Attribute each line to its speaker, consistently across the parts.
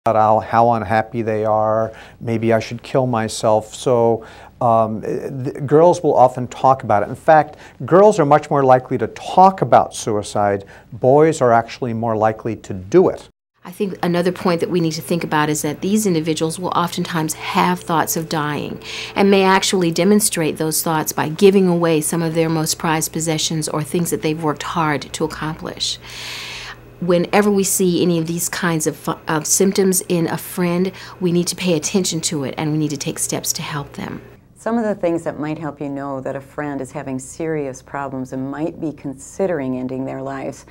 Speaker 1: about how unhappy they are, maybe I should kill myself. So girls will often talk about it. In fact, girls are much more likely to talk about suicide. Boys are actually more likely to do it.
Speaker 2: I think another point that we need to think about is that these individuals will oftentimes have thoughts of dying and may actually demonstrate those thoughts by giving away some of their most prized possessions or things that they've worked hard to accomplish. Whenever we see any of these kinds of symptoms in a friend, we need to pay attention to it and we need to take steps to help them.
Speaker 3: Some of the things that might help you know that a friend is having serious problems and might be considering ending their lives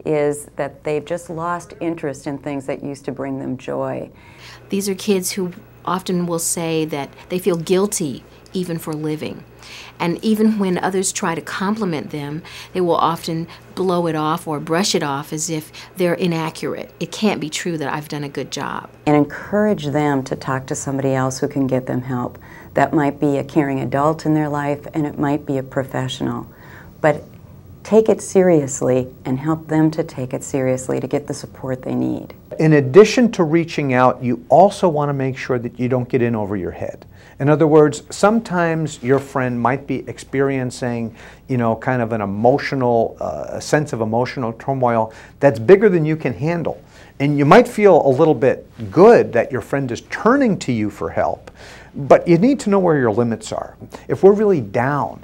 Speaker 3: is that they've just lost interest in things that used to bring them joy.
Speaker 2: These are kids who often will say that they feel guilty even for living. And even when others try to compliment them, they will often blow it off or brush it off as if they're inaccurate. It can't be true that I've done a good job.
Speaker 3: And encourage them to talk to somebody else who can get them help. That might be a caring adult in their life, and it might be a professional. But take it seriously and help them to take it seriously to get the support they need.
Speaker 1: In addition to reaching out, you also want to make sure that you don't get in over your head. In other words, sometimes your friend might be experiencing, kind of an emotional, a sense of emotional turmoil that's bigger than you can handle. And you might feel a little bit good that your friend is turning to you for help, but you need to know where your limits are. If we're really down,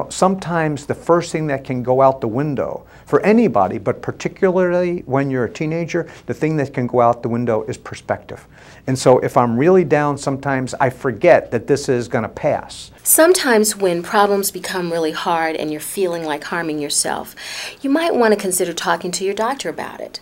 Speaker 1: sometimes the first thing that can go out the window for anybody, but particularly when you're a teenager, the thing that can go out the window is perspective. And so if I'm really down, sometimes I forget that this is going to pass.
Speaker 2: Sometimes when problems become really hard and you're feeling like harming yourself, you might want to consider talking to your doctor about it.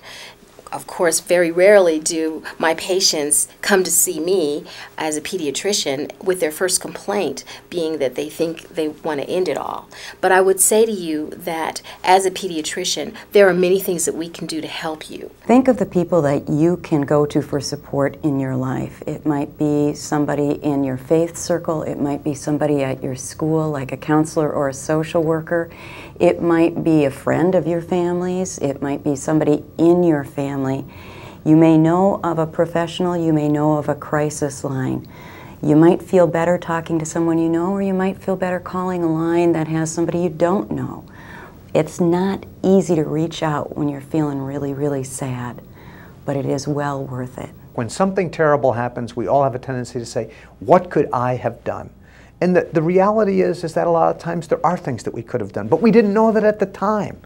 Speaker 2: Of course, very rarely do my patients come to see me as a pediatrician with their first complaint being that they think they want to end it all. But I would say to you that as a pediatrician, there are many things that we can do to help you.
Speaker 3: Think of the people that you can go to for support in your life. It might be somebody in your faith circle. It might be somebody at your school, like a counselor or a social worker. It might be a friend of your family's. It might be somebody in your family. You may know of a professional, you may know of a crisis line. You might feel better talking to someone you know, or you might feel better calling a line that has somebody you don't know. It's not easy to reach out when you're feeling really, really sad, but it is well worth it.
Speaker 1: When something terrible happens, we all have a tendency to say, what could I have done? And the reality is that a lot of times there are things that we could have done, but we didn't know that at the time.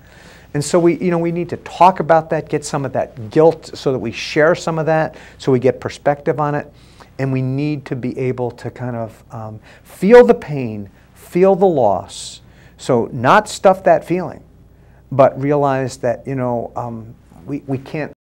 Speaker 1: And so we need to talk about that, get some of that guilt so that we share some of that, so we get perspective on it. And we need to be able to kind of feel the pain, feel the loss. So not stuff that feeling, but realize that, we can't